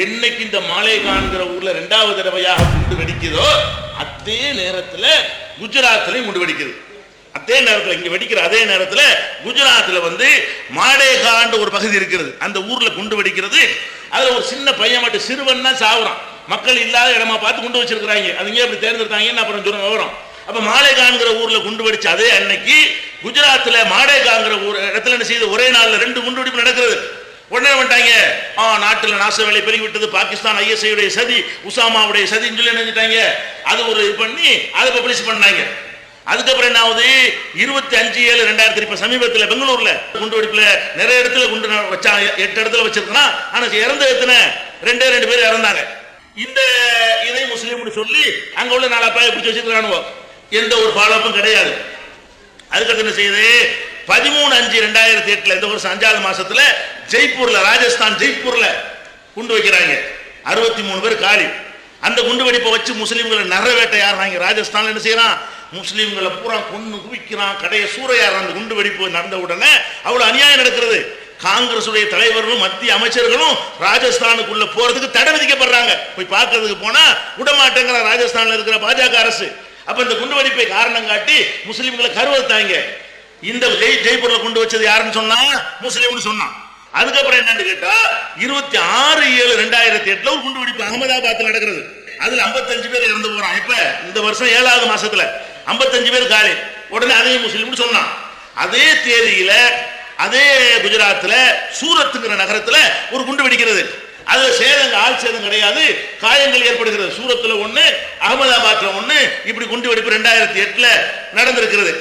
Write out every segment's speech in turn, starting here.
என்னைக்கு இந்த மாலேகான்ங்கிற ஊர்ல 2வது தடவையாக குண்டு வெடிக்குதோ அதே நேரத்தில் குஜராத்லையும் குண்டு வெடிக்குது. அதே நேரத்தில் இங்க வெடிக்கிற அதே நேரத்தில் குஜராத்ல மாடேகான் ஒரு பகுதி இருக்கிறது. அந்த ஊர்ல குண்டு வெடிக்கிறது. அதுல ஒரு சின்ன பையன் மட்டும் சிறுவன் தான் சாவுறான். மக்கள் இல்லாத இடமா பார்த்து குண்டு வச்சிருக்காங்க. அதுங்க எப்படி தேர்ந்தெடுத்தாங்கன்னு அப்புறம் சொல்ல வரும். அப்ப மாலேகான்ங்கிற ஊர்ல குண்டு வெடிச்சு அதே அன்னைக்கு குஜராத்ல மாடேகான்ங்கிற ஊர் இடத்துல என்ன செய்யுது, ஒரே நாள்ல 2 குண்டு வெடிப்பு நடக்கிறது. உடனே வந்துட்டாங்க, நாட்டில் நாச வேலை பெருகிவிட்டது, பாகிஸ்தான் ISI உடைய சதி, உசாமாவுடைய சதின்னு சொல்லி நினைச்சிட்டாங்க. அது ஒரு பண்ணி அதை பப்ளிஷ் பண்ணாங்க. அதுக்கப்புறம் என்ன ஆகுது, 25/7/2000 இப்ப சமீபத்தில் பெங்களூர்ல குண்டு வெடிப்புல நிறைய இடத்துல குண்டு வச்சா, 8 இடத்துல வச்சிருக்கான். ஆனா இறந்த எத்தனை, 2 பேர் இறந்தாங்க. இந்த இதை முஸ்லீம் சொல்லி அங்க உள்ள 4 பேரை பிடிச்சி வச்சிருக்கானுவோ, எந்த ஒரு ஃபாலோப்பும் கிடையாது. அதுக்கடுத்து என்ன செய்யுது, 13/5/2008 இந்த வருஷம் 5வது மாசத்துல ஜெய்ப்பூர்ல, ராஜஸ்தான் ஜெய்ப்பூர்ல குண்டு வைக்கிறாங்க. 63 பேர் காலி. அந்த குண்டு வெடிப்பை வச்சு முஸ்லீம்களை நரவேட்டை யாருறாங்க. ராஜஸ்தான்ல என்ன செய்யறான், முஸ்லீம்களை பூரா கொன்னு குவிக்கிறான், கடையை சூறையாடுறான். அந்த குண்டு வெடிப்பு நடந்த உடனே அவ்வளவு அநியாயம் நடக்கிறது. காங்கிரஸ் உடைய தலைவர்களும் மத்திய அமைச்சர்களும் ராஜஸ்தானுக்குள்ள போறதுக்கு தடை விதிக்கப்படுறாங்க. போய் பார்க்கறதுக்கு போனா விடமாட்டேங்கிற ராஜஸ்தான்ல இருக்கிற பாஜக அரசு. அப்ப இந்த குண்டு வெடிப்பை காரணம் காட்டி முஸ்லீம்களை கருவத்தாங்க. இந்த ஜெய்ப்பூர்ல குண்டு வச்சது யாருன்னு சொன்னா முஸ்லீம்னு சொன்னான். அதுக்கப்புறம் என்னன்னு கேட்டா 26/7/2008 ஒரு குண்டு வெடிப்பு அகமதாபாத்ல நடக்கிறது. அதுல 55 பேர் இறந்து போறான். இப்ப இந்த வருஷம் 7வது மாசத்துல 55 பேர் காலி. உடனே அதையும் முஸ்லீம்னு சொன்னான். அதே தேதியில அதே குஜராத்ல சூரத்துங்கிற நகரத்துல ஒரு குண்டு வெடிக்கிறது. அதுல சேதங்கள், ஆள் சேதம் கிடையாது, காயங்கள் ஏற்படுகிறது. சூரத்துல 1, அகமதாபாத்ல 1, இப்படி குண்டு வெடிப்பு 2008 நடந்திருக்கிறது.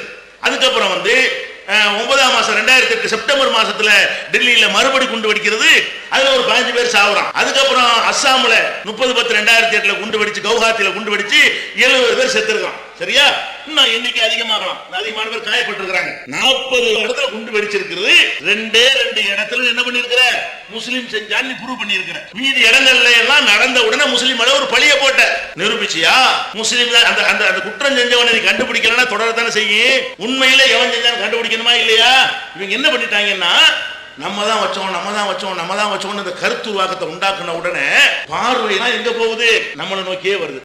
அதுக்கப்புறம் 9ஆம் மாசம் 2008 செப்டம்பர் மாசத்துல டெல்லியில மறுபடி குண்டு வெடிக்கிறது. அதுல ஒரு 15 பேர் சாவுறான். அதுக்கப்புறம் அஸ்ஸாம்ல 30/10/2008 குண்டு வெடிச்சு, கவுஹாத்தில குண்டு வெடிச்சு 70 பேர் செத்துருக்கான். சரியா, இன்னும் எண்ணிக்கை அதிகமாகலாம். அதிகமான பேர் காயப்பட்டிருக்கிறாங்க. 40 இடத்துல குண்டு வெடிச்சிருக்கிறது. 2 இடத்துல என்ன பண்ணிருக்கிற, முஸ்லீம் செஞ்சான்னு ப்ரூவ் பண்ணிருக்கிற. மீதி இடங்கள்ல எல்லாம் நடந்த உடனே முஸ்லீம் மேல ஒரு பழிய போட்ட நிரூபிச்சியா, முஸ்லீம் அந்த அந்த குற்றம் செஞ்சவனை நீ கண்டுபிடிக்கலன்னா தொடரத்தானே செய்யும். உண்மையில எவன் செஞ்சான்னு கண்டுபிடிக்கணுமா இல்லையா? இவங்க என்ன பண்ணிட்டாங்கன்னா, நம்ம தான் வச்சோம் இந்த கருத்து உருவாக்கத்தை உண்டாக்குன உடனே பார்வையெல்லாம் எங்க போகுது, நம்மளை நோக்கியே வருது.